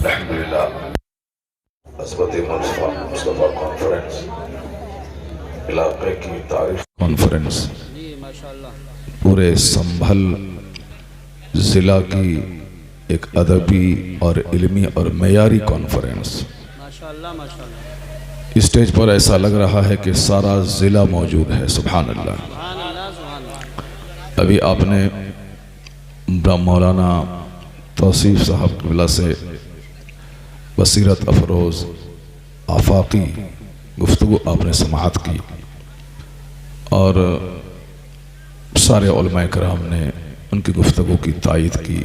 अल्हम्दुलिल्लाह असबत मुस्तफ़ा कॉन्फ्रेंस इलाके की तारीफ कॉन्फ्रेंस पूरे संभल ज़िला की एक अदबी और इल्मी और मयारी कॉन्फ्रेंस। स्टेज पर ऐसा लग रहा है कि सारा ज़िला मौजूद है। सुभान अल्लाह। अभी आपने मौलाना तौसीफ साहब क़िबला से बसीरत अफरोज़ आफाकी गुफ्तगू आपने समाअत की और सारे उलमाए कराम ने उनकी गुफ्तगू की तायीद की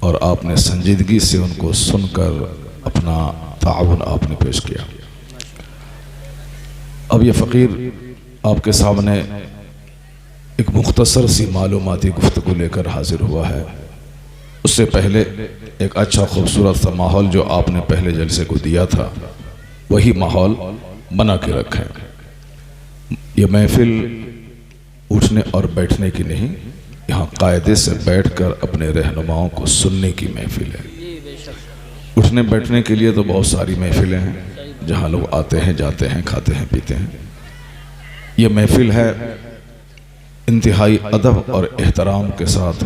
और आपने संजीदगी से उनको सुनकर अपना ताउन आपने पेश किया। अब ये फ़कीर आपके सामने एक मुख्तसर सी मालूमाती गुफ्तगू लेकर हाजिर हुआ है। उससे पहले एक अच्छा खूबसूरत सा माहौल जो आपने पहले जलसे को दिया था वही माहौल बना के रखें। ये महफिल उठने और बैठने की नहीं, यहाँ कायदे से बैठकर अपने रहनुमाओं को सुनने की महफिल है। उठने बैठने के लिए तो बहुत सारी महफिलें हैं जहाँ लोग आते हैं, जाते हैं, खाते हैं, पीते हैं। ये महफिल है इंतहाई अदब और एहतराम के साथ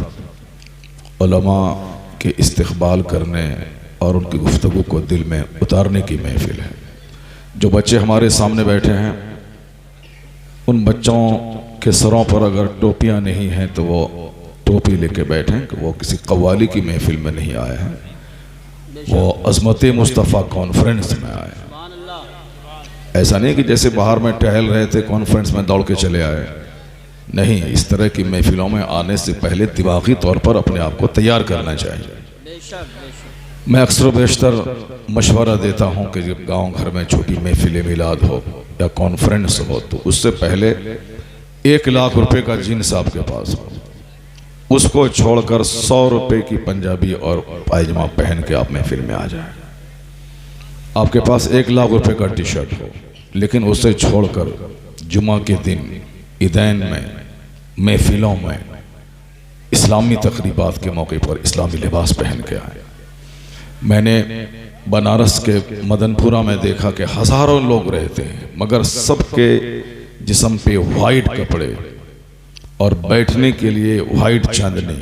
उलमा के इस्तक़बाल करने और उनकी गुफ्तगू को दिल में उतारने की महफिल है। जो बच्चे हमारे सामने बैठे हैं उन बच्चों के सरों पर अगर टोपियां नहीं हैं तो वो टोपी लेके बैठें कि वो किसी कव्वाली की महफिल में नहीं आए हैं, वो अज़मत मुस्तफ़ा कॉन्फ्रेंस में आए हैं। ऐसा नहीं कि जैसे बाहर में टहल रहे थे कॉन्फ्रेंस में दौड़ के चले आए। नहीं, इस तरह की महफिलों में आने से पहले दिमागी तौर पर अपने आप को तैयार करना चाहिए। मैं अक्सर बेशतर मशवरा देता हूँ कि जब गांव घर में छोटी महफिल मिलाद हो या कॉन्फ्रेंस हो तो उससे पहले 1 लाख रुपए का जीन्स आपके पास हो, उसको छोड़कर 100 रुपए की पंजाबी और पायजामा पहन के आप महफिल में आ जाए। आपके पास 1 लाख रुपए का टी शर्ट हो, लेकिन उसे छोड़कर जुमा के दिन ईदैन में महफिलों में इस्लामी तकरीबात के मौके पर इस्लामी लिबास पहन के आए। मैंने बनारस के मदनपुरा में देखा कि हज़ारों लोग रहते हैं मगर सबके जिस्म पे वाइट कपड़े और बैठने के लिए वाइट चांदनी,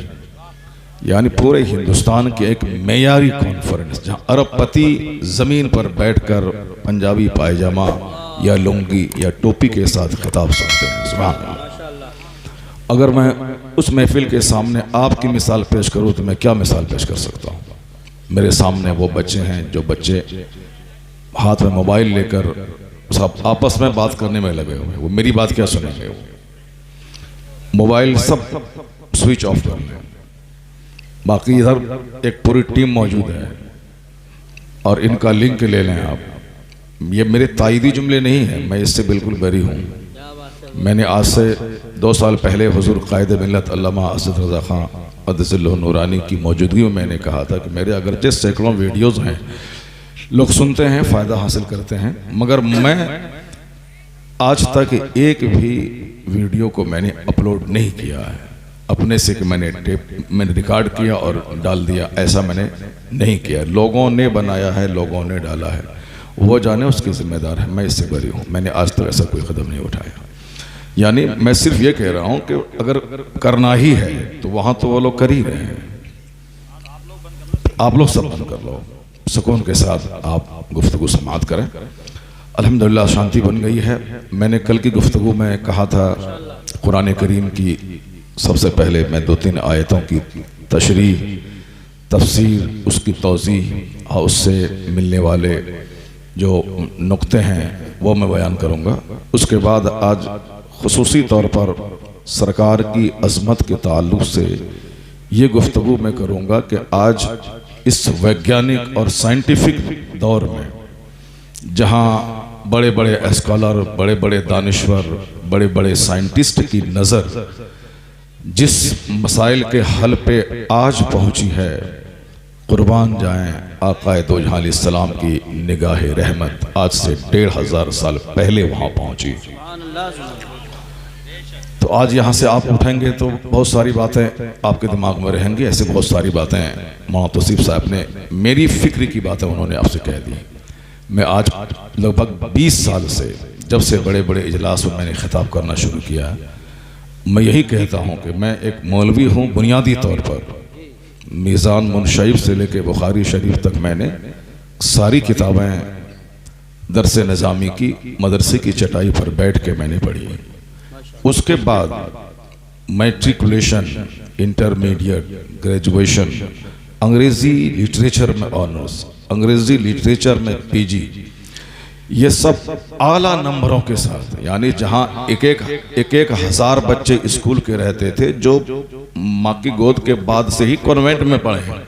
यानी पूरे हिंदुस्तान की एक मेयारी कॉन्फ्रेंस जहाँ अरबपति ज़मीन पर बैठकर पंजाबी पायजामा या लुंगी या टोपी के साथ खिताब सुनते हैं। सुभान अल्लाह। अगर मैं उस महफिल के सामने आपकी मिसाल पेश करूँ तो मैं क्या मिसाल पेश कर सकता हूँ? मेरे सामने वो बच्चे हैं जो बच्चे हाथ में मोबाइल लेकर सब आपस में बात करने में लगे हुए, वो मेरी बात क्या सुनेंगे? वो मोबाइल सब स्विच ऑफ कर लें। बाकी इधर एक पूरी टीम मौजूद है और इनका लिंक ले लें आप। ये मेरे तायीदी जुमले नहीं हैं, मैं इससे बिल्कुल बरी हूँ। मैंने आज से 2 साल पहले हुजूर कायद मिल्लत अल्लामा असद रज़ा खां क़द्दसल्लहु नूरानी की मौजूदगी में मैंने कहा था कि मेरे अगरचे सैकड़ों वीडियोज़ हैं, लोग सुनते हैं, फ़ायदा हासिल करते हैं, मगर मैं आज तक एक भी वीडियो को मैंने अपलोड नहीं किया है अपने से कि मैंने रिकॉर्ड किया और डाल दिया, ऐसा मैंने नहीं किया। लोगों ने बनाया है, लोगों ने डाला है, वो जाने उसकी जिम्मेदार है, मैं इससे बरी हूँ। मैंने आज तक ऐसा कोई कदम नहीं उठाया। यानी मैं सिर्फ ये कह रहा हूँ कि अगर करना ही है तो वहाँ तो वो लोग कर ही रहे हैं, आप लोग सब बंद कर लो, सुकून के साथ आप गुफ्तगू समाअत करें। अल्हम्दुलिल्लाह शांति बन गई है। मैंने कल की गुफ्तगू में कहा था कुरान करीम की सबसे पहले मैं 2-3 आयतों की तशरीह, तफसीर, उसकी तौज़ीह और उससे मिलने वाले जो नुक्ते हैं वो मैं बयान करूँगा। उसके बाद आज खुसूसी तौर पर सरकार की अज़मत के ताल्लुक़ से ये गुफ्तगू मैं करूँगा कि आज इस वैज्ञानिक और साइंटिफिक दौर में जहाँ बड़े बड़े स्कॉलर, बड़े बड़े दानिश्वर, बड़े बड़े साइंटिस्ट की नज़र जिस मसाइल के हल पे आज पहुँची है, कुर्बान जाएं आक़ाए दो जहां अलैहिस्सलाम की निगाह रहमत आज से 1500 साल पहले वहाँ पहुँची। तो आज यहाँ से आप उठेंगे तो बहुत सारी बातें आपके दिमाग में रहेंगी। ऐसे बहुत सारी बातें मौलाना तौसीफ साहब ने मेरी फिक्र की बातें उन्होंने आपसे कह दी। मैं आज लगभग 20 साल से, जब से बड़े बड़े इजलास में मैंने खिताब करना शुरू किया, मैं यही कहता हूँ कि मैं एक मौलवी हूँ। बुनियादी तौर पर मीज़ान मुनशईब से लेकर बुखारी शरीफ तक मैंने सारी किताबें दरस निज़ामी की मदरसे की चटाई पर बैठ के मैंने पढ़ी। उसके बाद मैट्रिकुलेशन, इंटरमीडिएट, ग्रेजुएशन, अंग्रेज़ी लिटरेचर में ऑनर्स, अंग्रेज़ी लिटरेचर में पीजी, ये सब आला नंबरों के साथ, यानी जहाँ एक हजार बच्चे स्कूल के रहते थे जो माँ की गोद के बाद से ही कॉन्वेंट में पढ़े हैं,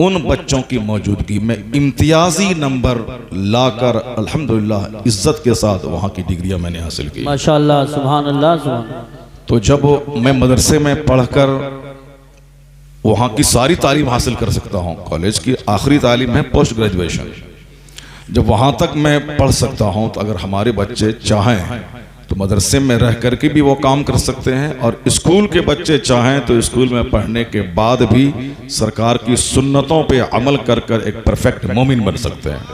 उन बच्चों की मौजूदगी में इम्तियाजी नंबर लाकर अल्हम्दुलिल्लाह इज्जत के साथ वहाँ की डिग्रियाँ मैंने हासिल की। माशाअल्लाह, सुभान अल्लाह, सुभान अल्लाह। तो जब मैं मदरसे में पढ़कर वहाँ की सारी तालीम हासिल कर सकता हूँ, कॉलेज की आखिरी तालीम है पोस्ट ग्रेजुएशन, जब वहाँ तक मैं पढ़ सकता हूँ, तो अगर हमारे बच्चे चाहें तो मदरसे में रह करके भी वो काम कर सकते हैं, और स्कूल के बच्चे चाहें तो स्कूल में पढ़ने के बाद भी सरकार की सुन्नतों पे अमल कर कर एक परफेक्ट मोमिन बन सकते हैं।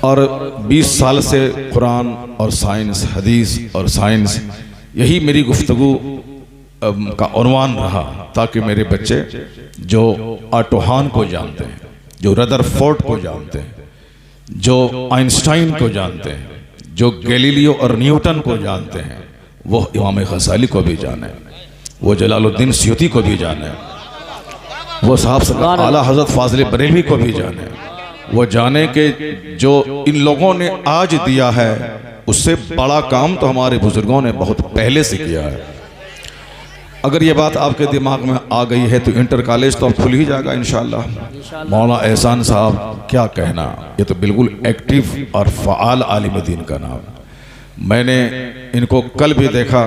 और 20 साल से कुरान और साइंस, हदीस और साइंस, यही मेरी गुफ्तगू का उन्वान रहा, ताकि मेरे बच्चे जो ऑटोहान को जानते हैं, जो रदरफोर्ड को जानते हैं, जो आइंस्टाइन को जानते हैं, जो गैलीलियो और न्यूटन को जानते हैं, वो इमाम गज़ाली को भी जाने, वो जलालुद्दीन सियूती को भी जाने, वो साहब आला हज़रत फाज़िल बरेलवी को भी जाने। वो जाने कि जो इन लोगों ने आज दिया है उससे बड़ा काम तो हमारे बुजुर्गों ने बहुत पहले से किया है। अगर ये बात आपके दिमाग में आ गई है तो इंटर कॉलेज तो अब खुल ही जाएगा इंशाअल्लाह। मौलाना एहसान साहब क्या कहना, ये तो बिल्कुल एक्टिव और फ़आल आलिम दीन का नाम। मैंने इनको कल भी देखा,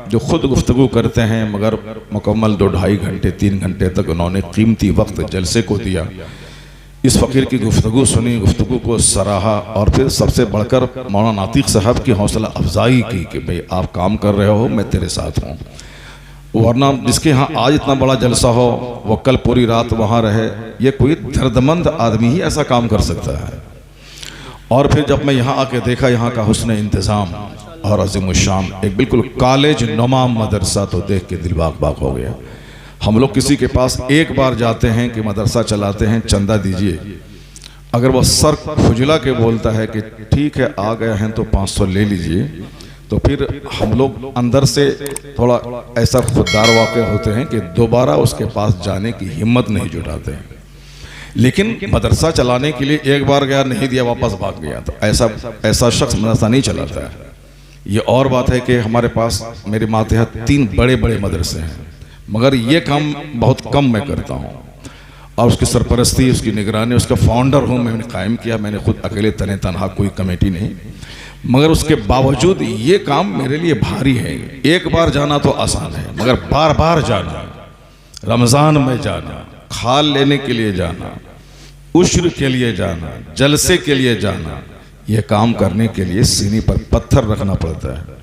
जो खुद गुफ्तगू करते हैं मगर मुकम्मल 2-2.5 घंटे 3 घंटे तक उन्होंने कीमती वक्त जलसे को दिया। इस फ़कीर की गुफ्तगू सुनी, गुफ्तगू को सराहा, और फिर सबसे बढ़कर मौलाना नातिक साहब की हौसला अफजाई की कि भाई आप काम कर रहे हो, मैं तेरे साथ हूँ। वरना जिसके यहाँ आज इतना बड़ा जलसा हो वो कल पूरी रात वहाँ रहे, ये कोई दर्दमंद आदमी ही ऐसा काम कर सकता है। और फिर जब मैं यहाँ आके देखा यहाँ का हुस्न इंतज़ाम और अज़ीमुश्शान एक बिल्कुल कॉलेज नुमा मदरसा, तो देख के दिल बाग बाग हो गया। हम लोग किसी के पास एक बार जाते हैं कि मदरसा चलाते हैं, चंदा दीजिए, अगर वो सर खुजला के बोलता है कि ठीक है आ गए हैं तो 500 ले लीजिए, तो फिर हम लोग अंदर से थोड़ा ऐसा खुददार वाक़े होते हैं कि दोबारा उसके पास जाने की हिम्मत नहीं जुटाते हैं। लेकिन मदरसा चलाने के लिए एक बार गया, नहीं दिया, वापस भाग गया, तो ऐसा शख्स मदरसा नहीं चलाता है। ये और बात है कि हमारे पास मेरे मातहत 3 बड़े बड़े मदरसे हैं, मगर ये काम बहुत कम मैं करता हूँ, और उसकी सरपरस्ती, उसकी निगरानी, उसका फाउंडर हूँ, मैंने कायम किया, मैंने खुद अकेले तने तनहा, कोई कमेटी नहीं। मगर उसके बावजूद ये काम मेरे लिए भारी है। एक बार जाना तो आसान है, मगर बार बार जाना, रमज़ान में जाना, खाल लेने के लिए जाना, उश्र के लिए जाना, जलसे के लिए जाना, ये काम करने के लिए सीने पर पत्थर रखना पड़ता है,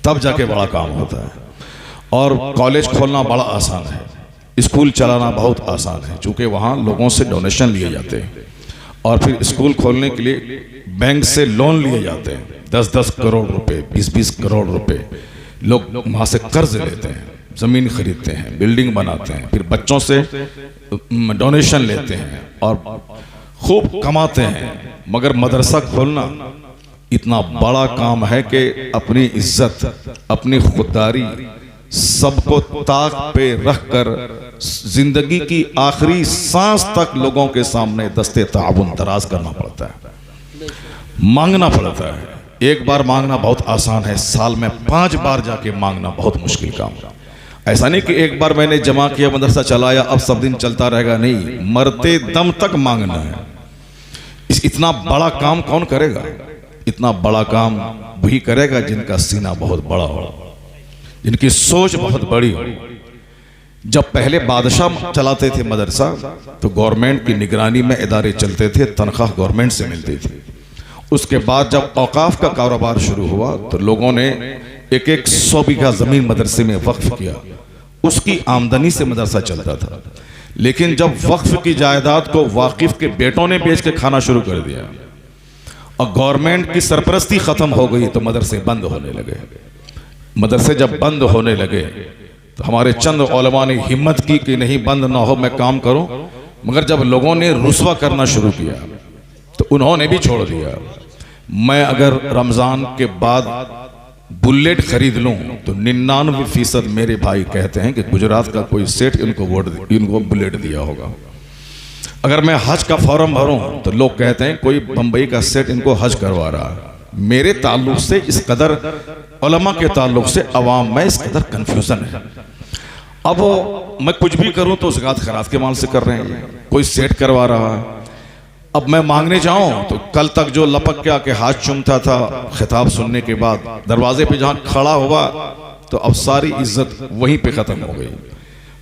तब जाके बड़ा काम होता है। और कॉलेज खोलना बड़ा आसान है, स्कूल चलाना बहुत आसान है, चूँकि वहाँ लोगों से डोनेशन लिए जाते हैं, और फिर स्कूल खोलने के लिए बैंक से लोन लिए जाते हैं, 10-10 करोड़ रुपए, 20-20 करोड़ रुपए लोग वहाँ से कर्ज लेते हैं, ज़मीन खरीदते हैं, बिल्डिंग बनाते हैं, फिर बच्चों से डोनेशन लेते हैं और खूब कमाते हैं। मगर मदरसा खोलना इतना बड़ा काम है कि अपनी इज्जत, अपनी खुददारी सबको ताक पे रख कर जिंदगी की आखिरी सांस तक लोगों के सामने दस्ते ताउन दराज करना पड़ता है, मांगना पड़ता है। एक बार मांगना बहुत आसान है, साल में 5 बार जाके मांगना बहुत मुश्किल काम है। ऐसा नहीं कि एक बार मैंने जमा किया, मदरसा चलाया, अब सब दिन चलता रहेगा, नहीं, मरते दम तक मांगना है। इतना बड़ा काम कौन करेगा? इतना बड़ा काम वही करेगा जिनका सीना बहुत बड़ा हो, जिनकी सोच बहुत बड़ी हो। जब पहले बादशाह चलाते थे मदरसा तो गवर्नमेंट की निगरानी में इदारे चलते थे, तनख्वाह गवर्नमेंट से मिलती थी। उसके बाद जब औकाफ का कारोबार शुरू हुआ तो लोगों ने एक 100 बीघा ज़मीन मदरसे में वक्फ किया, उसकी आमदनी से मदरसा चलता था। लेकिन जब वक्फ की जायदाद को वाकिफ के बेटों ने बेच के खाना शुरू कर दिया और गवर्नमेंट की सरपरस्ती ख़त्म हो गई तो मदरसे बंद होने लगे। मदरसे जब बंद होने लगे तो हमारे चंद उलमा ने हिम्मत की कि नहीं, बंद ना हो, मैं काम करूं। मगर जब लोगों ने रुस्वा करना शुरू किया तो उन्होंने भी छोड़ दिया। मैं अगर रमज़ान के बाद बुलेट खरीद लूं तो 99% मेरे भाई कहते हैं कि गुजरात का कोई सेठ इनको बुलेट दिया होगा। अगर मैं हज का फॉर्म भरूं तो लोग कहते हैं कोई बंबई का सेठ इनको हज करवा रहा है। मेरे ताल्लुक से इस कदर, उलमा के ताल्लुक से अवाम में इस कदर कन्फ्यूज़न है। अब मैं कुछ भी करूं तो ज़कात खैरात के माल से कर रहे हैं, कोई सेठ करवा रहा है। अब मैं मांगने जाऊं तो कल तक जो लपक के आके हाथ चूमता था खिताब सुनने के बाद, दरवाजे पे जहां खड़ा हुआ तो अब सारी इज्जत वहीं पे ख़त्म हो गई।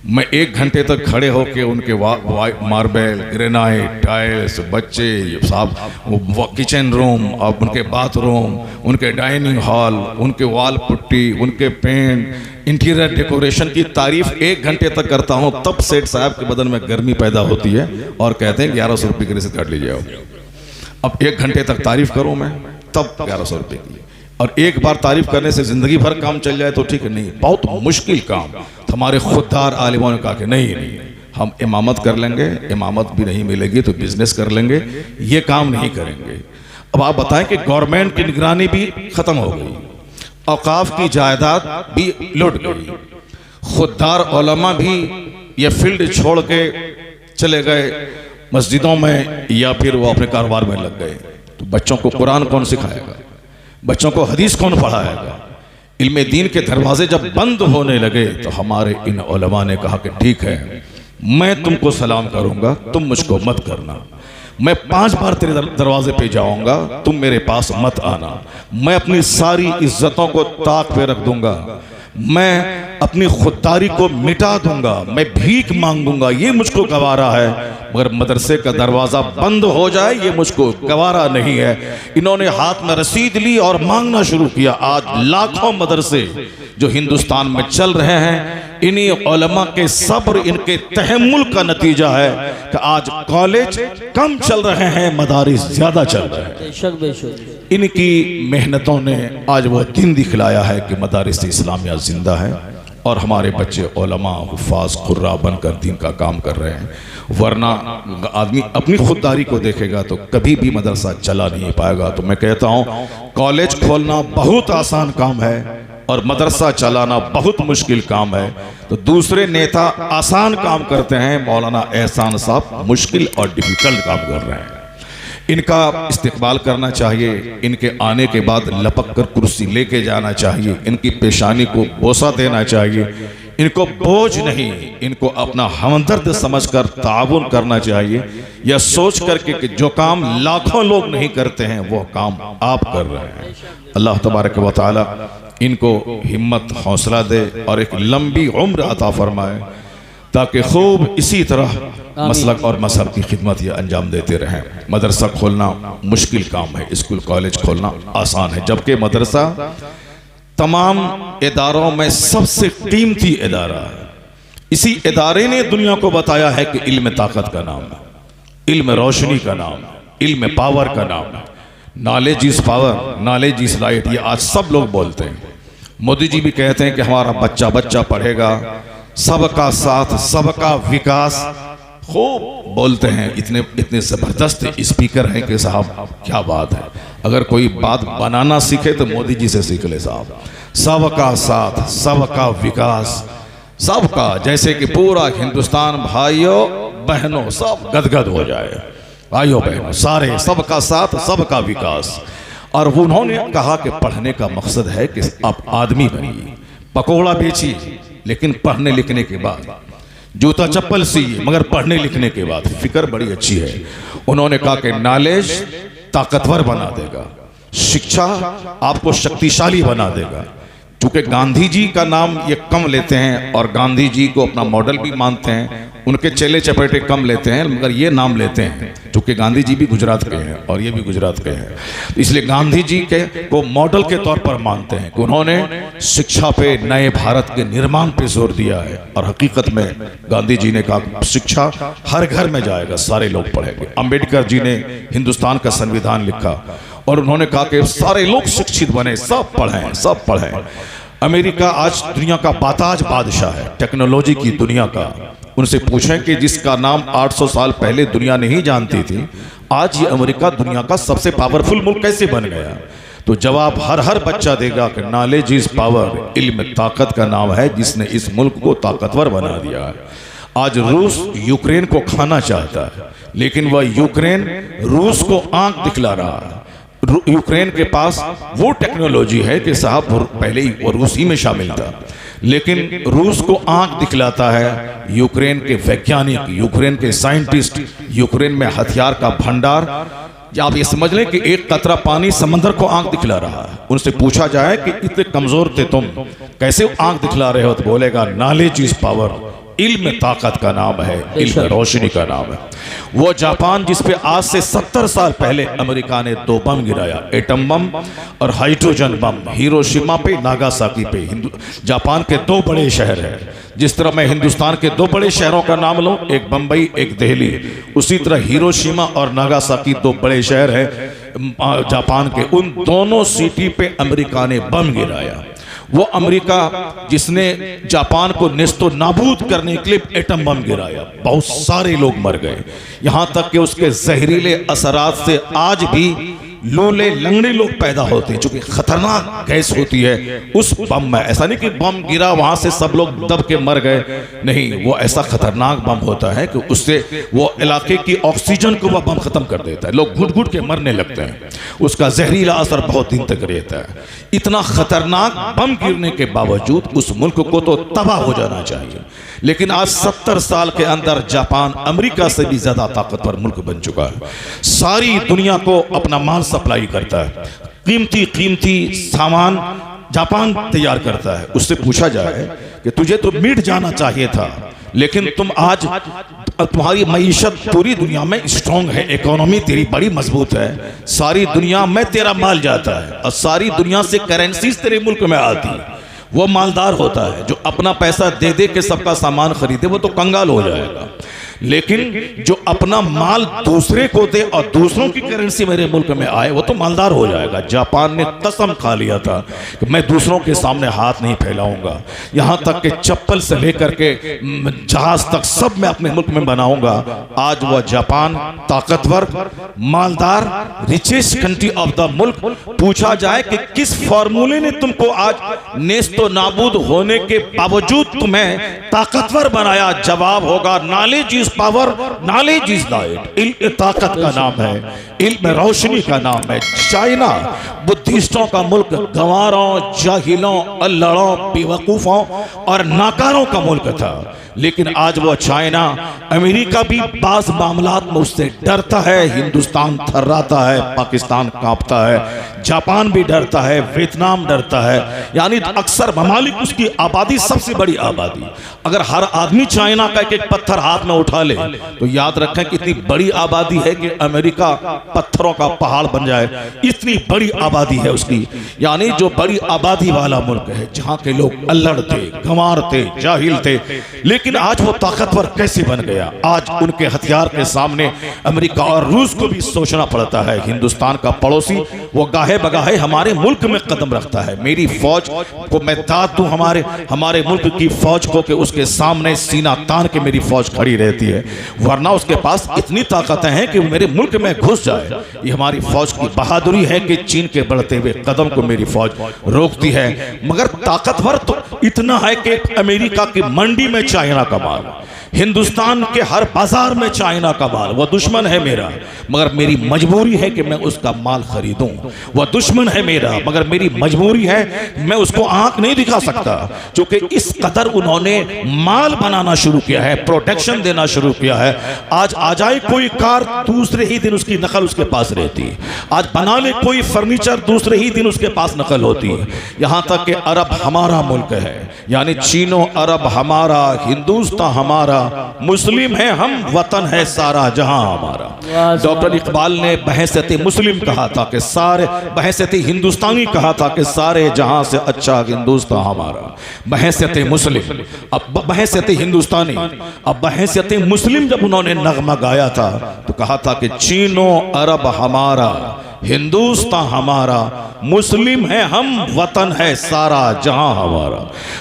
मैं 1 घंटे तक खड़े होके उनके मार्बल, ग्रेनाइट, टाइल्स, बच्चे साहब, किचन रूम, अब उनके बाथरूम, उनके डाइनिंग हॉल, उनके वाल पुट्टी, उनके पेंट, इंटीरियर डेकोरेशन की तारीफ 1 घंटे तक करता हूँ। तब सेठ साहब के बदन में गर्मी पैदा होती है और कहते हैं 1100 रुपये की रसीद काट लीजिए। अब 1 घंटे तक तारीफ करूँ मैं, तब 1100 रुपये की। और एक बार तारीफ करने से जिंदगी भर काम चल जाए तो ठीक है, नहीं, बहुत मुश्किल काम। हमारे खुददार आलिमों ने कहा कि नहीं, हम इमामत कर लेंगे, इमामत भी नहीं मिलेगी तो बिजनेस कर लेंगे, ये काम नहीं करेंगे। अब आप बताएं कि गवर्नमेंट की निगरानी भी खत्म हो गई, औकाफ की जायदाद भी लुट गई, खुददार उलमा भी ये फील्ड छोड़ के चले गए मस्जिदों में या फिर वो अपने कारोबार में लग गए। तो बच्चों को कुरान कौन सिखाएगा, बच्चों को हदीस कौन पढ़ाएगा? इल्मे दीन के दरवाजे जब बंद होने लगे तो हमारे इन उलमा ने कहा कि ठीक है, मैं तुमको सलाम करूंगा, तुम मुझको मत करना। मैं 5 बार तेरे दरवाजे पे जाऊंगा, तुम मेरे पास मत आना। मैं अपनी सारी इज्जतों को ताक पे रख दूंगा, मैं अपनी खुददारी को मिटा दूंगा, मैं भीख मांगूंगा, ये मुझको गवारा है। मगर मदरसे का दरवाज़ा बंद हो जाए ये मुझको गवारा नहीं है। इन्होंने हाथ में रसीद ली और मांगना शुरू किया। आज लाखों मदरसे जो हिंदुस्तान में चल रहे हैं, इन्हीं उलमा के सब्र, इनके तहम्मुल का नतीजा है कि आज कॉलेज कम चल रहे हैं, मदारिस ज़्यादा चल रहे हैं। बेशक बेशक इनकी मेहनतों ने आज वो दिन दिखलाया है कि मदारिस इस्लामिया जिंदा है और हमारे बच्चे उलमा, हुफ़ाज़, कुर्रा बनकर दीन का काम कर रहे हैं। वरना आदमी अपनी खुददारी को देखेगा तो कभी भी मदरसा चला नहीं पाएगा। तो मैं कहता हूँ कॉलेज खोलना बहुत आसान काम है और मदरसा चलाना बहुत मुश्किल काम है। तो दूसरे नेता आसान काम करते हैं, मौलाना एहसान साहब मुश्किल और डिफिकल्ट काम कर रहे हैं। इनका इस्तेकबाल करना चाहिए, इनके आने के बाद लपक कर कुर्सी लेके जाना चाहिए, इनकी पेशानी को बोसा देना चाहिए, इनको बोझ नहीं, इनको अपना हमदर्द समझकर ताउन करना चाहिए। यह सोच करके कि जो काम लाखों लोग नहीं करते हैं वो काम आप कर रहे हैं। अल्लाह तबारक व तआला इनको हिम्मत, हौसला दे और एक लंबी उम्र अता फरमाए ताकि खूब इसी तरह मसलक और मजहब की खिदमत ये अंजाम देते रहें। मदरसा खोलना मुश्किल काम है, स्कूल कॉलेज खोलना आसान है, जबकि मदरसा तमाम इदारों में सबसे कीमती इदारा है। इसी इदारे ने दुनिया को बताया है कि इल्म ताकत का नाम है, इल्म रोशनी का नाम है, इल्म पावर का नाम है। Knowledge is power, knowledge is light, ये आज सब लोग बोलते हैं। मोदी जी भी कहते हैं कि हमारा बच्चा बच्चा पढ़ेगा, सबका साथ सबका विकास, खूब बोलते हैं। इतने इतने ज़बरदस्त स्पीकर हैं कि साहब क्या बात है। अगर कोई बात बनाना सीखे तो मोदी जी से सीख ले साहब। सबका साथ सबका विकास, सबका, जैसे कि पूरा हिंदुस्तान भाइयों बहनों सब गदगद हो जाए, भाइयों बहनों सारे, सबका साथ सबका विकास। और उन्होंने कहा कि पढ़ने का मकसद है कि आप आदमी बनिए, पकोड़ा बेचिए लेकिन पढ़ने लिखने के बाद, जूता चप्पल सीइए मगर पढ़ने लिखने के बाद। फिक्र बड़ी अच्छी है। उन्होंने कहा कि नॉलेज ताकतवर बना देगा, शिक्षा आपको शक्तिशाली बना देगा। चूँकि गांधी जी का नाम ये कम लेते हैं और गांधी जी को अपना मॉडल भी मानते हैं, उनके चेले चपेटे कम लेते हैं, मगर ये नाम लेते हैं क्योंकि गांधी जी भी गुजरात के हैं और ये भी गुजरात के हैं, इसलिए गांधी जी के को मॉडल के तौर पर मानते हैं कि उन्होंने शिक्षा पे, नए भारत के निर्माण पे जोर दिया है। और हकीकत में गांधी जी ने कहा शिक्षा हर घर में जाएगा, सारे लोग पढ़ेंगे। अंबेडकर जी ने हिंदुस्तान का संविधान लिखा और उन्होंने कहा कि सारे लोग शिक्षित बने, सब पढ़ें, सब पढ़ें। अमेरिका आज दुनिया का बाताज बादशाह है, टेक्नोलॉजी की दुनिया का। उनसे पूछें कि जिसका नाम 800 साल पहले दुनिया नहीं जानती थी, आज ये अमेरिका दुनिया का सबसे पावरफुल मुल्क कैसे बन गया? तो जवाब हर बच्चा देगा कि नॉलेज इज पावर, इल्म ताकत का नाम है जिसने इस मुल्क को ताकतवर बना दिया है। आज रूस यूक्रेन को खाना चाहता है, लेकिन वह यूक्रेन रूस को आंख दिखला रहा है। यूक्रेन के पास वो टेक्नोलॉजी है कि साहब पहले ही वो रूस ही में शामिल था, लेकिन रूस को आंख दिखलाता है यूक्रेन के वैज्ञानिक, यूक्रेन के साइंटिस्ट, यूक्रेन में हथियार का भंडार। आप ये समझ लें कि एक कतरा पानी समंदर को आंख दिखला रहा है। उनसे पूछा जाए कि इतने कमजोर थे तुम, कैसे आंख दिखला रहे हो? तो बोलेगा नॉलेज इज पावर, इल्म ताकत का नाम है, इल्म रोशनी का नाम है। वो जापान जिस पे आज से 70 साल पहले अमेरिका ने 2 बम गिराया, एटम बम और हाइड्रोजन बम, हिरोशिमा पे, नागासाकी पे। जापान के 2 बड़े शहर हैं। जिस तरह मैं हिंदुस्तान के 2 बड़े शहरों का नाम लूं, एक बंबई, एक दिल्ली, उसी तरह हिरोशिमा और नागासाकी 2 बड़े शहर हैं जापान के। उन दोनों सिटी पे अमेरिका ने बम गिराया। वो अमेरिका जिसने जापान को नेस्तो नाबूद करने के लिए एटम बम गिराया, बहुत सारे लोग मर गए। यहां तक कि उसके जहरीले असरात से आज भी लूले लंगड़े लोग पैदा होते हैं, चूंकि खतरनाक गैस होती है उस बम में। ऐसा नहीं कि बम गिरा वहां से सब लोग दब के मर गए, नहीं, वो ऐसा खतरनाक बम होता है कि उससे वो इलाके की ऑक्सीजन को वह बम खत्म कर देता है, लोग घुट घुट के मरने लगते हैं। उसका जहरीला असर बहुत दिन तक रहता है। इतना खतरनाक बम गिरने के बावजूद उस मुल्क को तो तबाह हो जाना चाहिए, लेकिन आज 70 साल के अंदर जापान अमेरिका से भी ज्यादा ताकतवर मुल्क बन चुका है। सारी दुनिया को अपना माल सप्लाई करता है, कीमती सामान जापान तैयार करता है। उससे पूछा जाए कि तुझे तो मिट जाना चाहिए था, लेकिन तुम आज, तुम्हारी मईशत पूरी दुनिया में स्ट्रांग है, इकोनॉमी तेरी बड़ी मजबूत है, सारी दुनिया में तेरा माल जाता है और सारी दुनिया से करेंसीज तेरे मुल्क में आती है। वो मालदार होता है जो अपना पैसा दे दे के सबका सामान खरीदे, वो तो कंगाल हो जाएगा। लेकिन जो अपना माल दूसरे को दे और दूसरों की करेंसी मेरे मुल्क में आए, वो तो मालदार हो जाएगा। जापान ने कसम खा लिया था कि मैं दूसरों के सामने हाथ नहीं फैलाऊंगा, यहां तक कि चप्पल से लेकर के जहाज तक सब मैं अपने मुल्क में बनाऊंगा। आज वह जापान ताकतवर, मालदार, रिचेस्ट कंट्री ऑफ द मुल्क। पूछा जाए कि किस फॉर्मूले ने तुमको आज नेस्तो नाबूद होने के बावजूद तुम्हें ताकतवर बनाया? जवाब होगा knowledge is power, knowledge is light. इल्म ताकत का नाम है, इल्म रोशनी का नाम है। चाइना बुद्धिस्टों का मुल्क, गंवारों, जाहिलों, अल्लड़ों, बेवकूफों और नाकारों का मुल्क था, लेकिन आज वो चाइना, अमेरिका भी बाज मामलात में उससे डरता है। हिंदुस्तान थर्राता है, पाकिस्तान कांपता है, जापान भी डरता है, वियतनाम डरता है। यानी अक्सर ममालिक, उसकी आबादी सबसे बड़ी आबादी। अगर हर आदमी चाइना का एक पत्थर हाथ में उठा ले तो याद रखें कि इतनी बड़ी आबादी है कि अमेरिका पत्थरों का पहाड़ बन जाए, इतनी बड़ी आबादी है उसकी। यानी जो बड़ी आबादी वाला मुल्क है, जहां के लोग अल्लड़ थे, गंवार थे, जाहिल थे, लेकिन आज वो ताकतवर कैसे बन गया? आज उनके हथियार के सामने अमेरिका और रूस को भी सोचना पड़ता है। हिंदुस्तान का पड़ोसी वो गाहे बगाहे हमारे मुल्क में कदम रखता है। मेरी फौज को मैं दाद दूं हमारे मुल्क की फौज को कि उसके सामने सीना तान के मेरी फौज खड़ी रहती है, वरना उसके पास इतनी ताकतें हैं कि मेरे मुल्क में घुस जाए। ये हमारी फौज की बहादुरी है कि चीन के बढ़ते हुए कदम को मेरी फौज रोकती है। मगर ताकतवर तो इतना है कि अमेरिका की मंडी में चाइना का माल, हिंदुस्तान के हर बाजार में चाइना का माल। वह दुश्मन है मेरा, मगर मेरी मजबूरी है कि मैं उसका माल खरीदूं। वह दुश्मन है मेरा, मगर मेरी मजबूरी है, मैं उसको आंख नहीं दिखा सकता, क्योंकि इस कदर उन्होंने माल बनाना शुरू किया है, प्रोटेक्शन देना शुरू किया है। आज आ जाए कोई कार, दूसरे ही दिन उसकी नकल उसके पास रहती है। आज बना ले कोई फर्नीचर, दूसरे ही दिन उसके पास नकल होती है। यहां तक कि अरब हमारा मुल्क है, यानी चीनो अरब हमारा, हिंदुस्तान हमारा, मुस्लिम है हम, वतन है सारा जहां हमारा। डॉक्टर इकबाल ने बहसत मुस्लिम कहा था कि सारे, बहसत हिंदुस्तानी कहा था कि सारे जहां से अच्छा हिंदुस्तान हमारा। बहसत मुस्लिम, अब बहसत हिंदुस्तानी, अब बहसत मुस्लिम जब उन्होंने नगमा गाया था तो कहा था कि चीनो अरब हमारा, हिंदुस्तान हमारा, मुस्लिम है हम, वतन है सारा जहां हमारा।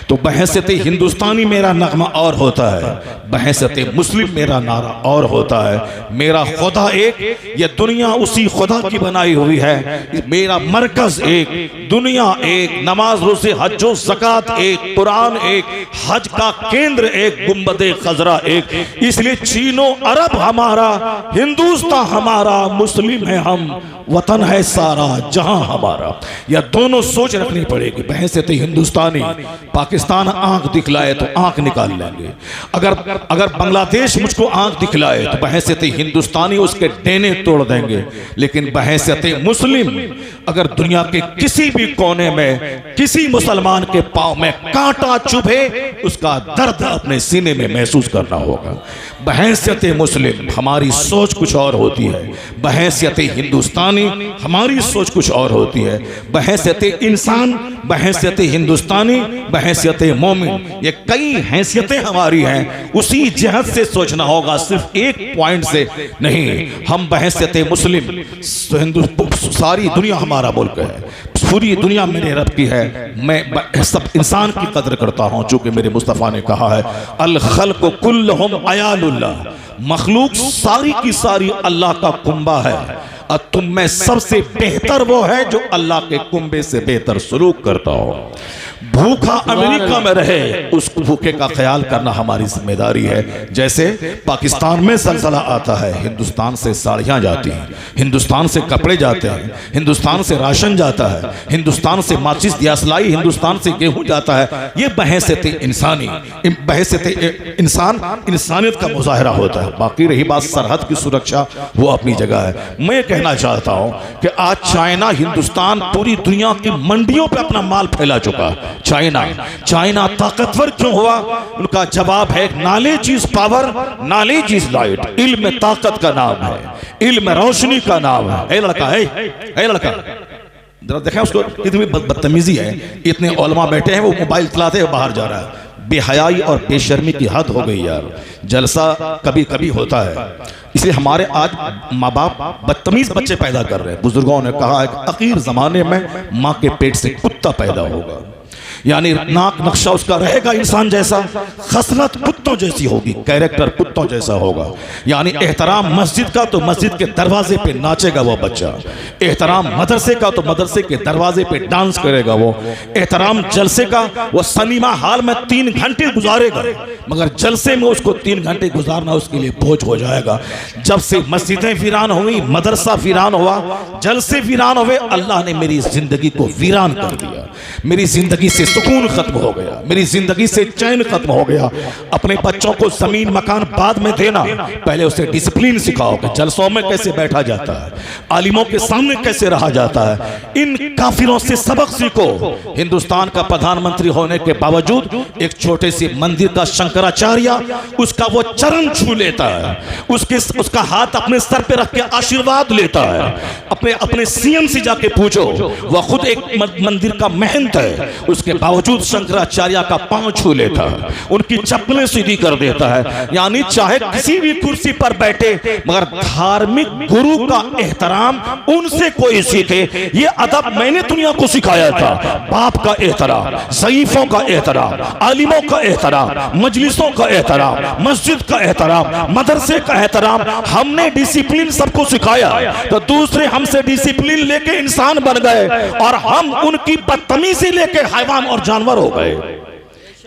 तो बहसत हिंदुस्तानी मेरा नगमा और होता है, बहसत मुस्लिम मेरा नारा और होता है। मेरा खुदा एक, ये दुनिया उसी खुदा की बनाई हुई है। मेरा मरकज एक, दुनिया एक, नमाज रोज़े हज ज़कात एक, कुरान एक, हज का केंद्र एक, गुंबदे खजरा एक। इसलिए चीनो अरब हमारा, हिंदुस्तान हमारा, मुस्लिम है हम, वतन है सारा जहां हमारा। यह दोनों सोच रखनी पड़ेगी। बहसत हिंदुस्तानी, पाकिस्तान आंख दिखलाए तो आंख निकाल लेंगे, अगर बांग्लादेश मुझको आंख दिखलाए तो बहसत हिंदुस्तानी उसके डेने तोड़ देंगे। लेकिन बहसत मुस्लिम, अगर दुनिया के किसी भी कोने में किसी मुसलमान के पांव में कांटा चुभे, उसका दर्द अपने सीने में महसूस करना होगा। बहैसियत मुस्लिम हमारी सोच कुछ और होती है, बहैसियत हिंदुस्तानी हमारी सोच कुछ और होती है। बहैसियत इंसान, बहैसियत हिंदुस्तानी, बहैसियत मोमिन, ये कई हैसियतें हमारी हैं। उसी जहत से सोचना होगा, सिर्फ एक पॉइंट से नहीं। हम बहैसियत मुस्लिम, सारी दुनिया हमारा मुल्क है, पूरी दुनिया मेरे रब की है। मैं सब इंसान की कदर करता हूँ, चूंकि मेरे मुस्तफ़ा ने कहा है अल खल्क़ कुल्लुहुम अयालुल्लाह, मखलूक सारी की सारी अल्लाह का कुंबा है, और तुम में सबसे बेहतर वो है जो अल्लाह के कुंबे से बेहतर सलूक करता हो। भूखा अमेरिका में रहे, उस भूखे का ख्याल करना हमारी जिम्मेदारी है। जैसे पाकिस्तान में ज़लज़ला आता है, हिंदुस्तान से साड़ियाँ जाती हैं, हिंदुस्तान से कपड़े जाते हैं, हिंदुस्तान से राशन जाता है, हिंदुस्तान से माचिस दियासलाई, हिंदुस्तान से गेहूं जाता है। ये बहैसियत इंसानी, बहैसियत इंसान, इंसानियत का मुजाहरा होता है। बाकी रही बात सरहद की सुरक्षा, वो अपनी जगह है। मैं कहना चाहता हूँ कि आज चाइना, हिंदुस्तान पूरी दुनिया की मंडियों पर अपना माल फैला चुका है। चाइना ताकतवर क्यों हुआ? उनका जवाब है knowledge is power, knowledge is light. इल्म ताकत का नाम है, इल्म रोशनी का नाम है। ए लड़का, ए लड़का, जरा देखें उसको, कितनी बदतमीजी है। इतने उलमा बैठे हैं, वो मोबाइल चलाते हुए बाहर जा रहा है। बेहयाई और बेशर्मी की हद हो गई यार। जलसा कभी कभी होता है, इसलिए हमारे आज माँ बाप बदतमीज बच्चे पैदा कर रहे हैं। बुजुर्गों ने कहा है अखीर जमाने में माँ के पेट से कुत्ता पैदा होगा, यानी नाक नक्शा उसका रहेगा इंसान जैसा, खसलत कुत्तों जैसी होगी, कैरेक्टर कुत्तों जैसा होगा। यानी एहतराम मस्जिद का तो मस्जिद के दरवाजे पे नाचेगा वो बच्चा, एहतराम मदरसे का तो मदरसे के दरवाजे पे डांस करेगा वो, एहतराम जलसे का वो सिनेमा हॉल में 3 घंटे गुजारेगा, मगर जलसे में उसको 3 घंटे गुजारना उसके लिए बोझ हो जाएगा। जब से मस्जिदें वीरान हुई, मदरसा वीरान हुआ, जलसे वीरान हुए, अल्लाह ने मेरी जिंदगी को वीरान कर दिया। मेरी जिंदगी से सुकून खत्म हो गया, मेरी जिंदगी से चैन खत्म हो गया। अपने बच्चों को जमीन मकान बाद में देना, पहले उसे डिसिप्लिन सिखाओ कि जलसों में कैसे बैठा जाता है, आलिमों के सामने कैसे रहा जाता है। इन काफिरों से सबक सीखो। हिंदुस्तान का प्रधानमंत्री होने के बावजूद एक छोटे से मंदिर का शंकराचार्य, उसका वो चरण छू लेता है, उसका हाथ अपने सर पे रख के आशीर्वाद लेता है। अपने सीएम से जाके पूछो, वह खुद एक मंदिर का महंत है, उसके बावजूद शंकराचार्य का पांव छू लेता है, उनकी चप्पलें सीधी कर देता है। यानी चाहे किसी भी कुर्सी पर बैठे, मगर धार्मिक गुरु का एहतराम उनसे कोई सीखे। ये अदब मैंने दुनिया को सिखाया था। बाप का एहतराम, ज़ईफों का एहतराम, आलिमों का एहतराम, मजलिसों का एहतराम, मस्जिद का एहतराम, मदरसे का एहतराम, हमने डिसिप्लिन सबको सिखाया। तो दूसरे हमसे डिसिप्लिन लेके इंसान बन गए और हम उनकी बदतमीजी लेके हैवान और जानवर हो गए।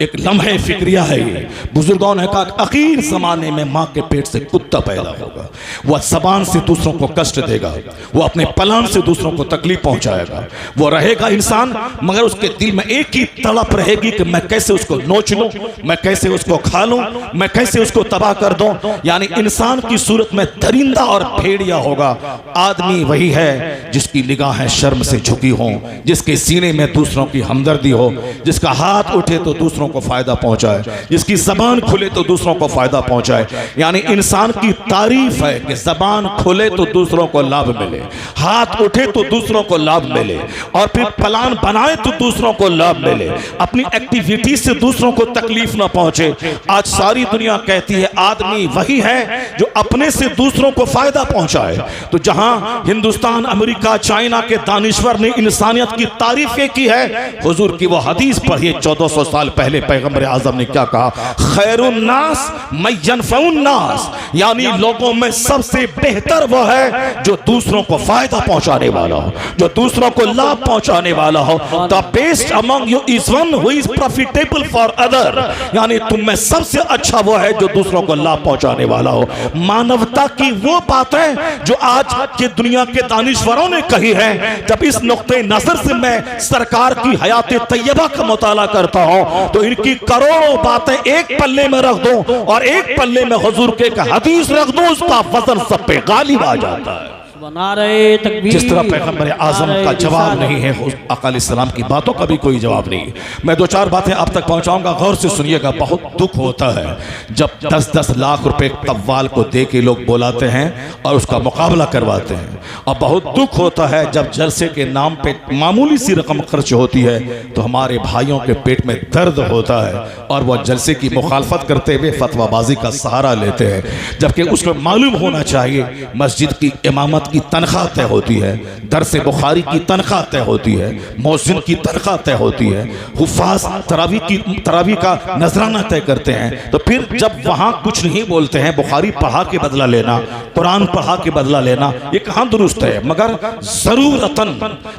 एक लम्हे फिक्रिया है ये। बुजुर्गों ने कहा आखिर जमाने में माँ के पेट से कुत्ता पैदा होगा, वह जबान से दूसरों को कष्ट देगा, वो अपने पलान से दूसरों को तकलीफ पहुंचाएगा। वो रहेगा इंसान, मगर उसके दिल में एक ही तड़प रहेगी कि मैं कैसे उसको नोच लूं, मैं कैसे उसको खा लूं, मैं कैसे उसको तबाह कर दूं। यानी इंसान की सूरत में दरिंदा और भेड़िया होगा। आदमी वही है जिसकी निगाहें शर्म से झुकी हों, जिसके सीने में दूसरों की हमदर्दी हो, जिसका हाथ उठे तो दूसरों को फायदा पहुंचाए, जिसकी जबान खुले तो दूसरों को फायदा पहुंचाए। यानी इंसान की तारीफ है कि जबान खुले तो दूसरों को लाभ मिले, हाथ उठे तो दूसरों को लाभ मिले, और फिर प्लान बनाए तो दूसरों को लाभ मिले, अपनी एक्टिविटी से दूसरों को तकलीफ ना पहुंचे। आज सारी दुनिया कहती है आदमी वही है जो अपने से दूसरों को फायदा पहुंचाए। तो जहां हिंदुस्तान, अमेरिका, चाइना के दानिश्वर ने इंसानियत की तारीफें की है, हुजूर की वो हदीस पढ़िए 1400 साल पहले पैगंबर आजम ने क्या कहा, खैरुन नास मय्यनफउन नास, यानी लोगों में सबसे बेहतर वो है जो दूसरों को फायदा पहुंचाने वाला हो, जो दूसरों को लाभ पहुंचाने वाला हो। The best among you is one who is profitable for other, यानी तुम में सबसे अच्छा वो है जो दूसरों को लाभ पहुंचाने वाला हो। मानवता की वो बातें जो आज के दुनिया के दानिश्वरों ने कही है, जब इस नुक्ते नजर से मैं सरकार की हयात तैयबा का मुताला करता हूं तो इनकी करोड़ों बातें एक पल्ले में रख दूं और एक पल्ले में हुजूर के एक हदीस रख दूं, उसका वजन सब पे गालिब आ जाता है। जिस तरह पैगंबर आजम का जवाब नहीं है, आका अलैहिस्सलाम की बातों का भी कोई जवाब नहीं। मैं दो चार बातें आप तक पहुंचाऊंगा, गौर से सुनिएगा। बहुत दुख होता है जब 10-10 लाख रुपए कव्वाल को दे के लोग बुलाते हैं और उसका मुकाबला करवाते हैं, और बहुत दुख होता है जब जलसे के नाम पे मामूली सी रकम खर्च होती है तो हमारे भाइयों के पेट में दर्द होता है और वह जलसे की मुखालफत करते हुए फतवाबाजी का सहारा लेते हैं, जबकि उसको मालूम होना चाहिए मस्जिद की इमामत की तनख्वाह तय होती है, दरसे बुखारी की तनख्वाह तय होती है, मौज़िन की तनख्वाह तय होती है, हुफ़ाज़ तरावी का नजराना तय करते हैं। तो फिर जब वहाँ कुछ नहीं बोलते हैं, बुखारी पढ़ा के बदला लेना, कुरान पढ़ा के बदला लेना, ये कहाँ दुरुस्त है। मगर ज़रूरतन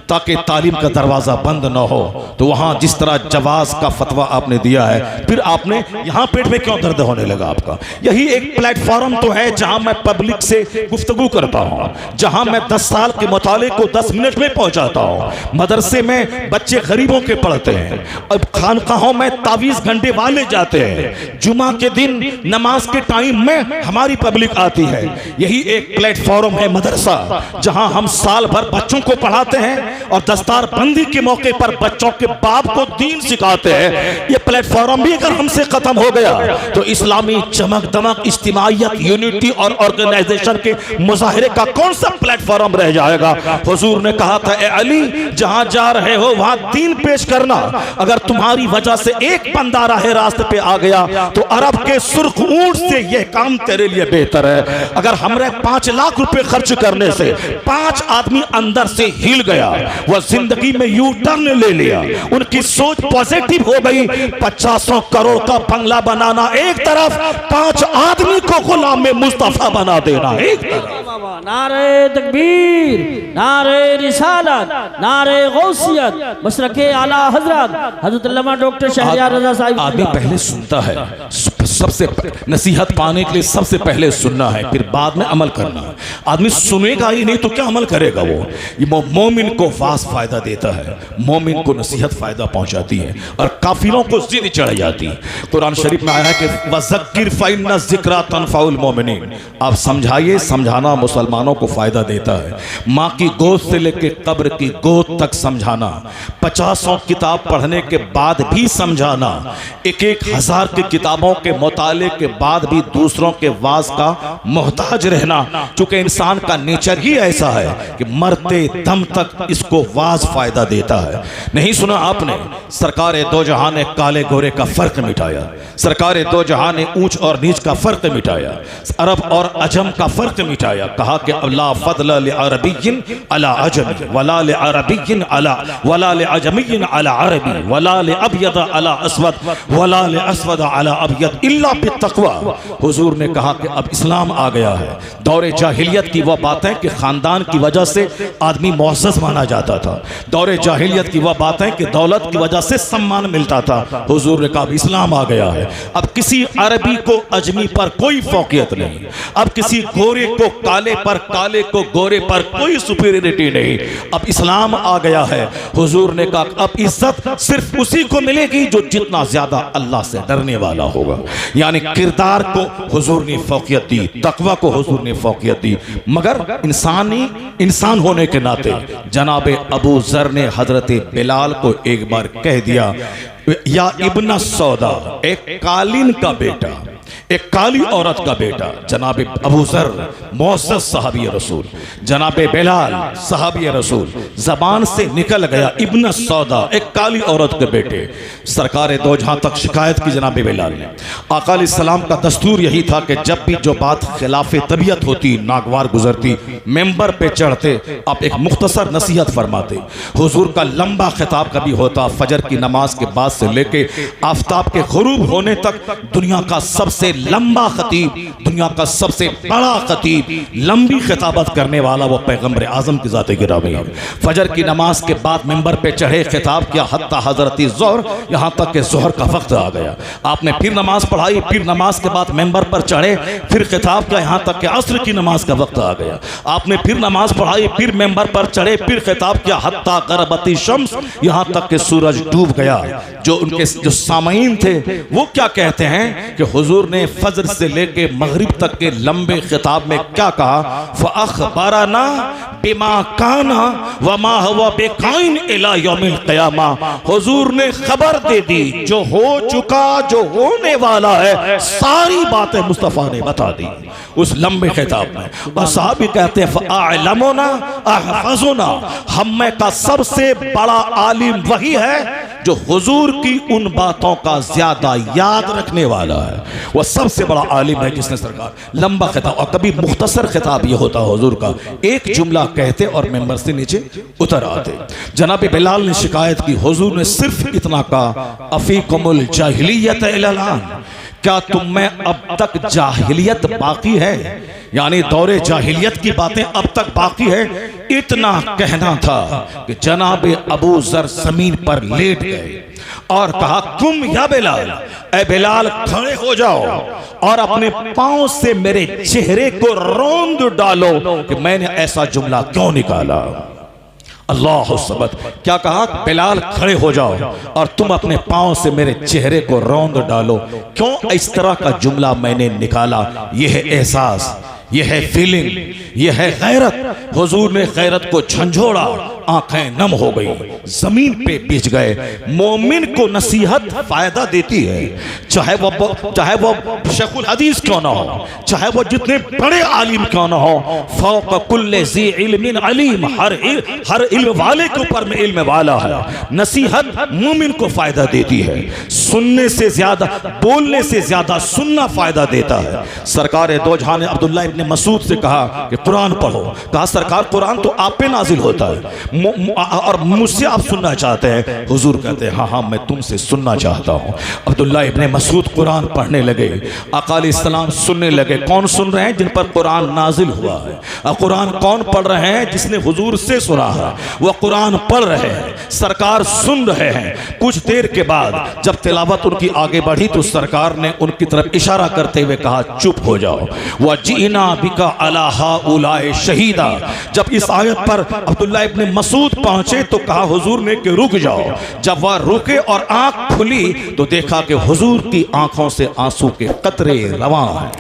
ताकि तालीम का दरवाज़ा बंद न हो, तो वहाँ जिस तरह जवाज़ का फतवा आपने दिया है, फिर आपने यहाँ पेट में क्यों दर्द होने लगा आपका। यही एक प्लेटफॉर्म तो है जहाँ मैं पब्लिक से गुफ्तगू करता हूँ, जहां मैं 10 साल के मुताले को 10 मिनट में पहुंचाता हूं। मदरसे में बच्चे गरीबों के पढ़ते हैं, अब खानकाहों में तावीज़ घंटे वाले जाते हैं, जुमा के दिन नमाज के टाइम में हमारी पब्लिक आती है। यही एक प्लेटफॉर्म है मदरसा, जहां हम साल भर बच्चों को पढ़ाते हैं और दस्तार बंदी के मौके पर बच्चों के बाप को दीन सिखाते हैं। ये प्लेटफॉर्म भी अगर हमसे खत्म हो गया तो इस्लामी चमक दमक, इज्तिमाइयत, यूनिटी और ऑर्गेनाइजेशन के मुजाहरे का कौन सा प्लेटफॉर्म रह जाएगा। हुजूर ने कहा था, ए अली जहां जा रहे हो वहां दीन पेश करना। अगर तुम्हारी वजह से एक बंदा राहे रास्ते पे आ गया तो अरब के सुर्ख ऊंट से यह काम तेरे लिए बेहतर है। अगर हमने 5 लाख रुपए खर्च करने से 5 आदमी अंदर से हिल गया, वह जिंदगी में यू टर्न ले लिया, उनकी सोच पॉजिटिव हो गई, 50 करोड़ का बंगला बनाना एक तरफ, 5 आदमी को गुलाम में मुस्तफा बना देना एक तरफ। नारे तकबीर, नारे रिसालत, नारे गौसियत, मशरके आला हजरत हजरत अल्लामा डॉक्टर शहरयार रज़ा साहिब। आदमी पहले सुनता है, सबसे नसीहत पाने के लिए सबसे पहले सुनना है, फिर बाद में अमल करना है। आदमी सुनेगा ही नहीं तो क्या अमल करेगा वो। ये मोमिन को वास फायदा देता है, मोमिन को नसीहत फायदा पहुंचाती है और काफिरों को जिद चढ़ जाती है। कुरान शरीफ में आया है कि वज़क्किर फ़इन्न ज़िक्रा तनफ़उल मोमिनीन, आप समझाइए, समझाना मुसलमानों को फायदा देता है। माँ की गोद से लेकर कब्र की गोद तक समझाना, 50 किताब पढ़ने के बाद भी समझाना, 1-1 हज़ार की किताबों के मुताले के बाद भी दूसरों के वाज का मोहताज रहना, चूंकि इंसान का नेचर ही ऐसा है कि मरते दम तक इसको वाज फायदा देता है। नहीं सुना आपने, सरकार दो जहां ने काले गोरे का फर्क मिटाया, सरकार दो जहां ने ऊंच और नीच का फर्क मिटाया, अरब और अजम का फर्क मिटाया। कहा कि अल्लाह फदल लिअरबिय्यिन अला अजमी वला लिअरबिय्यिन अला वला लिअजमिय्यिन अला अरबी वला लिअबयद अला अस्वद वला लिअस्वद अला अबयद इल्ला बित्तक़वा। हुजूर ने कहा कि अब इस्लाम आ गया है। दौरे जाहिलियत की वह बातें कि खानदान की वजह से आदमी मुअज़्ज़ज़ माना जाता था, दौरे जाहिलियत की वह बातें कि दौलत की वजह से सम्मान मिलता था। हुजूर ने कहा इस्लाम आ गया है, अब किसी अरबी को अजमी पर कोई फौकियत नहीं, अब किसी गोरे को काले पर, काले को गोरे पर कोई सुपीरियरिटी नहीं, अब इस्लाम आ गया है। हुजूर ने कहा अब इज्जत सिर्फ उसी को मिलेगी जो जितना ज्यादा अल्लाह से डरने वाला होगा। यानी किरदार को हुजूर ने फौकियत दी, तकवा को हुजूर ने फौकियत दी। मगर इंसान होने के नाते जनाब अबू जर ने हजरत बिलाल को एक बार कह दिया, या इब्न सौदा, एक कालीन का बेटा, एक काली औरत का बेटा। जनाब अबू जर मुअज़्ज़ज़ सहाबी रसूल, जनाब बिलाल सहाबी रसूल, जबान से निकल गया इब्न सौदा, एक काली औरत के बेटे। सरकार दो जहां तक शिकायत की जनाब बिलाल ने। आका अलैहिस्सलाम का दस्तूर यही था कि जब भी जो बात खिलाफ तबीयत होती, नागवार गुजरती, मेंबर पे चढ़ते, आप एक मुख्तसर नसीहत फरमाते। हुजूर का लंबा खिताब कभी होता, फजर की नमाज के बाद से लेके आफ्ताब के गुरूब होने तक दुनिया का सबसे लंबा खतीब, दुनिया का सबसे बड़ा खतीब, लंबी खिताबत करने वाला वो पैगंबर आजम की ज़ात गिरामी है। फजर की नमाज के बाद मेंबर पे चढ़े, खिताब किया हत्ता हजरती ज़ोहर, यहाँ तक कि ज़ोहर का वक्त आ गया। आपने फिर नमाज पढ़ाई, फिर नमाज के बाद मेंबर पर चढ़े, फिर खिताब किया यहाँ तक कि असर की नमाज का वक्त आ गया। आपने फिर नमाज पढ़ाई, फिर मेंबर पर चढ़े, फिर खिताब किया हत्ता गरबती शम्स, यहाँ तक कि सूरज डूब गया। जो उनके जो सामईन थे वो क्या कहते हैं कि हुजूर ने फजर से लेके मगरिब तक के लंबे खिताब में क्या कहा, फ़अख़बरना बिमा काना वमा हुवा बिकाइन इला यौमिल क़ियामा। हुजूर ने खबर दे दी जो हो चुका, जो होने वाला है, सारी बातें मुस्तफ़ा ने बता दी उस लंबे खिताब में। और साहबी कहते हैं फ़अअलमुना अहफ़ज़ुना, हम में का सबसे बड़ा आलिम वही है जो हुजूर की उन बातों का ज्यादा याद रखने वाला है। वह सबसे बड़ा आलिम है जिसने सरकार लंबा खिताब, और कभी मुख्तसर खिताब ये होता हुजूर का, एक जुमला कहते और मेंबर से नीचे उतर आते। जनाब बिलाल ने शिकायत की, हुजूर ने सिर्फ इतना कहा, अफीकुमुल जाहिलियत इलल आन, क्या तुम में अब तक जाहिलियत बाकी है, यानी दौरे जाहिलियत की बातें अब तक बाकी है। इतना कहना था कि जनाब अबू जर जमीन पर लेट गए और कहा, तुम या बिलाल, ए बिलाल खड़े हो जाओ और अपने पांव से मेरे चेहरे को रौंद डालो कि मैंने ऐसा जुमला क्यों निकाला। अल्लाह सबत, क्या कहा, बिलाल खड़े हो जाओ और तुम अपने पांव से मेरे चेहरे को रौंद डालो, क्यों इस तरह का जुमला मैंने निकाला। यह है एहसास, यह है फीलिंग, यह है गैरत। हुजूर ने गैरत को झंझोड़ा, आंखें नम हो गई, जमीन पे बिछ गए। मोमिन को नसीहत फायदा देती है, चाहे वो शेखुल हदीस क्यों ना हो, चाहे वो जितने बड़े आलिम क्यों ना हो। फौक कुल्ले ज़ी इल्मिन अलीम, हर इल्म वाले के ऊपर में इल्म वाला है। नसीहत मोमिन को फायदा देती है, सुनने से ज्यादा, बोलने से ज्यादा सुनना फायदा देता है। सरकार दो जहां ने अब्दुल्लाह इब्न मसूद से कहा कि कुरान पढ़ो, कहा सरकार कुरान तो आप पे नाजिल होता है और मुझसे आप सुनना चाहते हैं। हुजूर कहते हैं, हाँ हाँ मैं तुमसे सुनना चाहता हूँ। अब्दुल्लाह इब्न मसूद कुरान पढ़ने लगे, आका अलैहिस्सलाम सुनने लगे। कौन सुन रहे हैं? जिन पर कुरान नाजिल हुआ है। और कुरान कौन पढ़ रहे हैं? जिसने हुजूर से सुना है वह कुरान पढ़ रहे हैं, सरकार सुन रहे हैं। कुछ देर के बाद जब तिलावत उनकी आगे बढ़ी तो सरकार ने उनकी तरफ इशारा करते हुए कहा, चुप हो जाओ। वजीना बिका अला हाउलाए शहीदा। जब इस आयत पर अब्दुल्लाह इब्न मसूद पहुंचे तो कहा हुजूर ने कि रुक जाओ। जब वह रुके और आंख खुली तो देखा कि हुजूर की आंखों से आंसू के कतरे रवां हैं।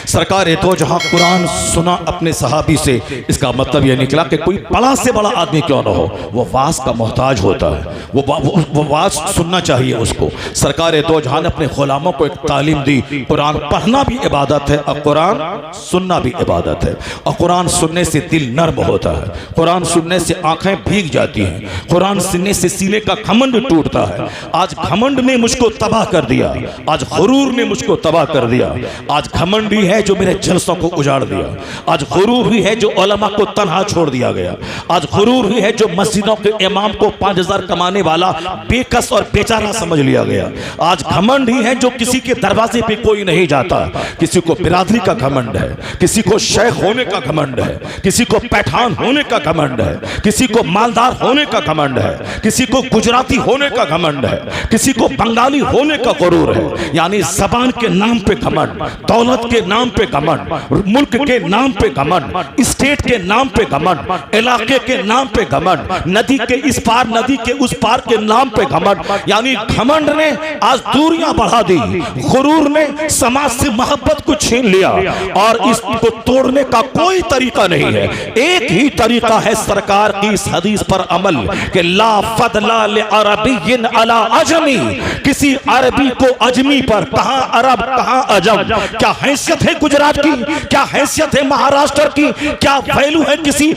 सरकार तो जहां कुरान सुना अपने सहाबी से, इसका मतलब यह निकला कि कोई बड़ा से बड़ा आदमी क्यों ना हो, वो वास का मोहताज होता है, वो वास सुनना चाहिए उसको। सरकार तो जहां ने अपने गुलामों को एक तालीम दी, कुरान पढ़ना भी इबादत है और कुरान सुनना भी इबादत है। और कुरान सुनने से दिल नर्म होता है, कुरान सुनने से आंखें भीग जाती हैं, कुरान सुनने से सीने का घमंड टूटता है। आज घमंड ने मुझको तबाह कर दिया, आज गुरूर ने मुझको तबाह कर दिया। आज घमंड ही है जो मेरे जलसों को उजाड़ दिया, आज गुरूर ही है जो उलमा को तन्हा छोड़ दिया गया, आज गुरूर ही है जो मस्जिदों के इमाम को 5000 कमाने वाला बेकस और बेचारा समझ लिया गया। आज घमंड ही है जो किसी के दरवाजे पे कोई नहीं जाता। किसी को बिरादरी का घमंड है, किसी को शेख होने का घमंड है, किसी को पैठान होने का घमंड है, किसी को मालदार होने का घमंड है, किसी को गुजराती होने का घमंड है, किसी को बंगाली होने का गुरूर है। यानी जबान के नाम पे घमंड, दौलत के नाम पे घमंड, मुल्क के नाम पे घमंड, स्टेट के नाम पे घमंड, इलाके के नाम पे घमंड, नदी के इस पार नदी के उस पार के नाम पे घमंड। यानी घमंड ने आज दूरियां बढ़ा दी, गुरूर ने समाज से मोहब्बत को छीन लिया और इसको तोड़ने का कोई तरीका नहीं है। एक ही तरीका है सरकार की इस हदीस पर अमल कि ला फदला ले अरबिय्यिन अला अजमी, किसी अरबी को अजमी पर, कहां अरब कहां अजम। क्या हैसियत है गुजरात की, क्या हैसियत है महाराष्ट्र की, क्या वैल्यू है किसी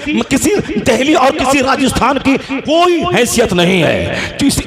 दिल्ली और किसी राजस्थान की? कोई हैसियत नहीं है,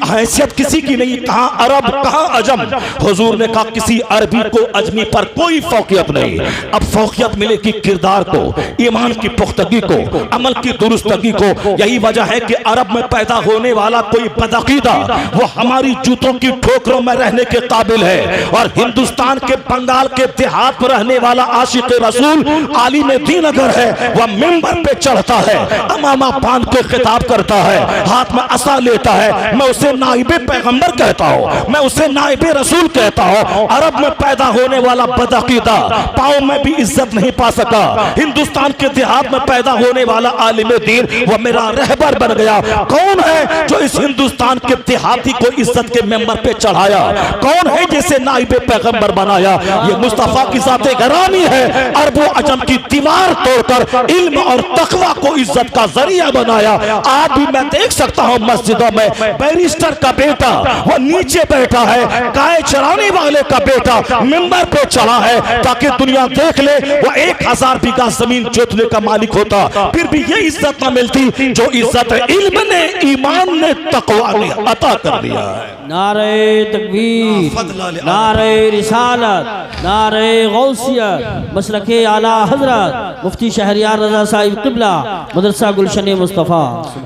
हैसियत किसी की नहीं। कहां अरब कहां अजम। हुजूर ने कहा किसी अरबी को अजमी पर कोई फौकियत नहीं। अब फौकियत मिलेगी किरदार को, ईमान की पुख्तगी को, अमल की दुरुस्तगी को। यही वजह है कि अरब में पैदा होने वाला कोई बदअकीदा वो हमारी जूतों की ठोकरों में रहने के काबिल है, और हिंदुस्तान के बंगाल के देहात में रहने वाला आशिक रसूल आलिम दीन अगर है, वह मिंबर पे चढ़ता है, अमामा बांध के खिताब करता है, हाथ में असा लेता है, मैं उसे नाइबे पैगंबर कहता हूं, मैं उसे नाइबे रसूल कहता हूं। अरब में पैदा होने वाला बदअकीदा पाँव में भी इज्जत नहीं पा सका। हिंदुस्तान के देहात में पैदा होने वाला आलिम दीन वह मेरा रहबर बन गया। कौन है जो इस हिंदुस्तान के देहाती को इज्जत के मेंबर पे चढ़ाया? कौन है जिसे नाइबे पैगंबर बनाया? ये मुस्तफा की जाते गरामी है। अरबो अजम की दीवार तोड़कर इल्म और तकवा को इज्जत का जरिया बनाया। आज भी मैं देख सकता हूं मस्जिदों में बैरिस्टर का बेटा वो नीचे बैठा है, गाय चराने वाले का बेटा मिंबर पे चढ़ा है, ताकि दुनिया देख ले वो 1000 बीघा जमीन जोतने का मालिक होता, फिर भी ये इज्जत न मिलती जो इज्जत इल्म ने, ईमान ने, तकवा ने अता कर दिया है। नारे तकबीर, नारे रिसालत, नारे गौसियत, मसलके आला हजरत मुफ्ती शहरियार रजा साहिब क़िबला, मदरसा गुलशन मुस्तफ़ा।